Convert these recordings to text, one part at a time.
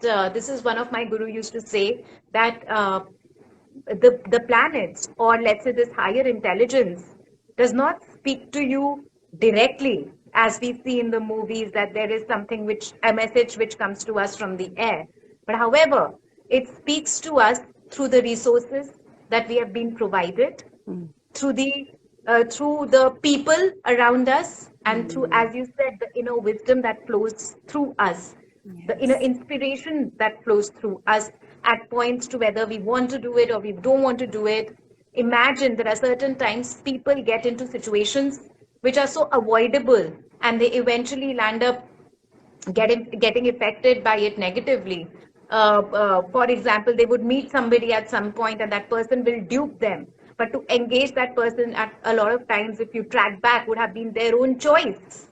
this is one of my guru used to say that the planets, or let's say this higher intelligence, does not speak to you directly as we see in the movies, that there is something which a message which comes to us from the air. But however, it speaks to us through the resources that we have been provided, through the people around us, and through, as you said, the inner wisdom that flows through us, the inner Yes. inspiration that flows through us at points, to whether we want to do it or we don't want to do it. Imagine there are certain times people get into situations which are so avoidable, and they eventually land up getting affected by it negatively. For example, they would meet somebody at some point and that person will dupe them. But to engage that person at a lot of times, if you track back, would have been their own choice,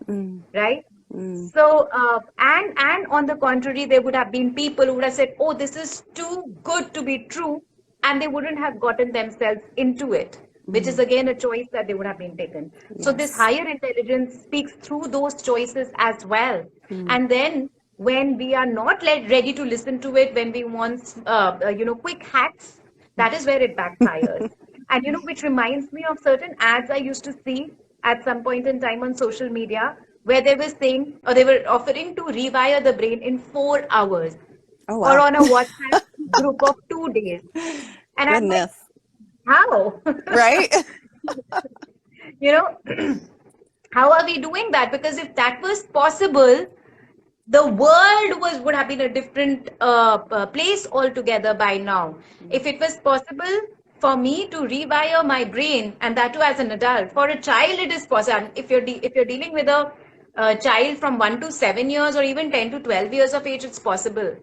right? So, and on the contrary, there would have been people who would have said, "Oh, this is too good to be true," and they wouldn't have gotten themselves into it, which is again a choice that they would have been taken. So this Yes. higher intelligence speaks through those choices as well. And then when we are not ready to listen to it, when we want, quick hacks, that is where it backfires. And which reminds me of certain ads I used to see at some point in time on social media, where they were saying, or they were offering to rewire the brain in 4 hours, Oh, or wow. on a WhatsApp group of 2 days. And I'm like, Goodness. how? Right? you know, how are we doing that? Because if that was possible, the world would have been a different place altogether by now. If it was possible for me to rewire my brain, and that too as an adult, for a child it is possible. If you're dealing with a child from 1 to 7 years, or even 10 to 12 years of age, it's possible.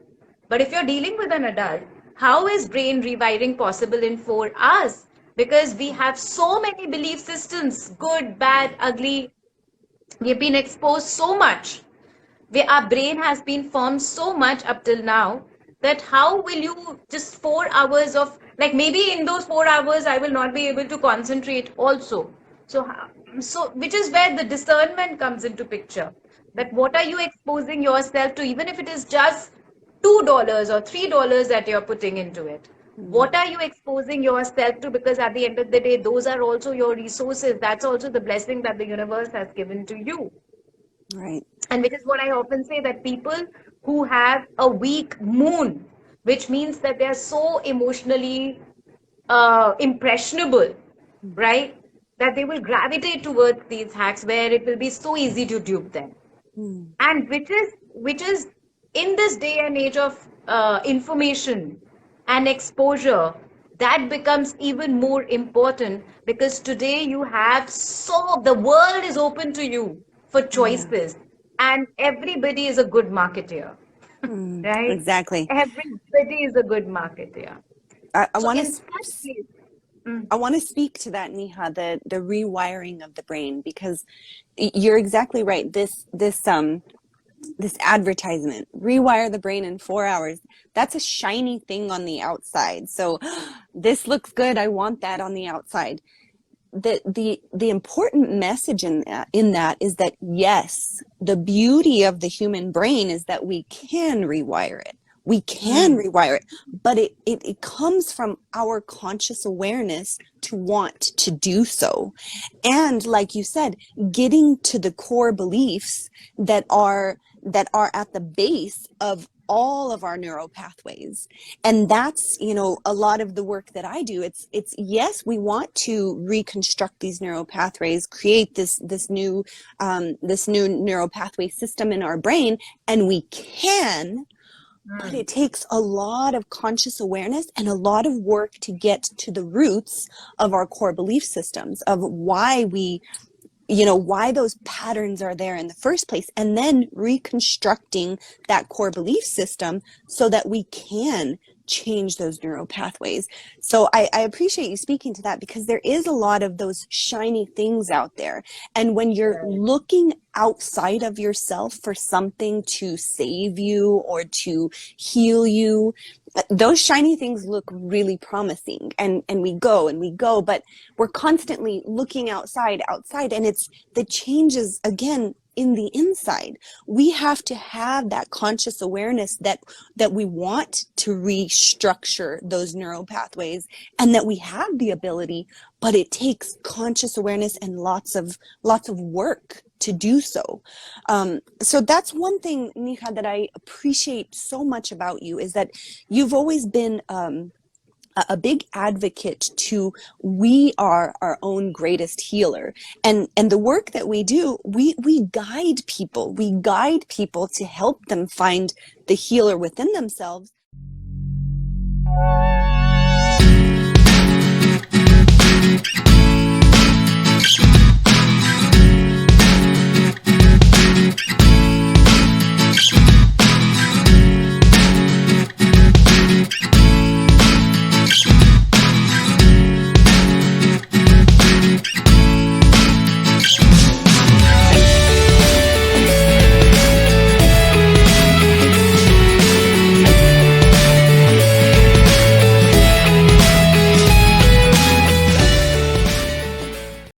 But if you're dealing with an adult, how is brain rewiring possible in 4 hours? Because we have so many belief systems, good, bad, ugly. We've been exposed so much, our brain has been formed so much up till now, that how will you just 4 hours of, like, maybe in those 4 hours I will not be able to concentrate also. So which is where the discernment comes into picture, that what are you exposing yourself to, even if it is just $2 or $3 that you're putting into it. What are you exposing yourself to? Because at the end of the day, those are also your resources. That's also the blessing that the universe has given to you. Right. And which is what I often say, that people who have a weak moon, which means that they are so emotionally impressionable, right? That they will gravitate towards these hacks, where it will be so easy to dupe them. And which is in this day and age of information and exposure, that becomes even more important, because today you have, so the world is open to you for Yeah. choices, and everybody is a good marketeer, right? Exactly. Everybody is a good marketeer. I So want in to such case, mm, I want to speak to that, Neha, the rewiring of the brain, because you're exactly right. This advertisement, rewire the brain in 4 hours, that's a shiny thing on the outside. So this looks good, I want that on the outside. The important message in that is that, yes, the beauty of the human brain is that we can rewire it. We can mm, rewire it, but it comes from our conscious awareness to want to do so. And like you said, getting to the core beliefs that are at the base of all of our neural pathways. And that's, a lot of the work that I do. It's yes, we want to reconstruct these neural pathways, create this new neural pathway system in our brain, and we can. But mm. it takes a lot of conscious awareness and a lot of work to get to the roots of our core belief systems, of why those patterns are there in the first place, and then reconstructing that core belief system so that we can change those neural pathways. So I appreciate you speaking to that, because there is a lot of those shiny things out there. And when you're Right. looking outside of yourself for something to save you or to heal you, those shiny things look really promising, and we go, but we're constantly looking outside, and it's the changes again. in the inside. We have to have that conscious awareness that we want to restructure those neural pathways, and that we have the ability, but it takes conscious awareness and lots of work to do so. So that's one thing, Neha, that I appreciate so much about you, is that you've always been a big advocate to, we are our own greatest healer, and the work that we do, we guide people to help them find the healer within themselves.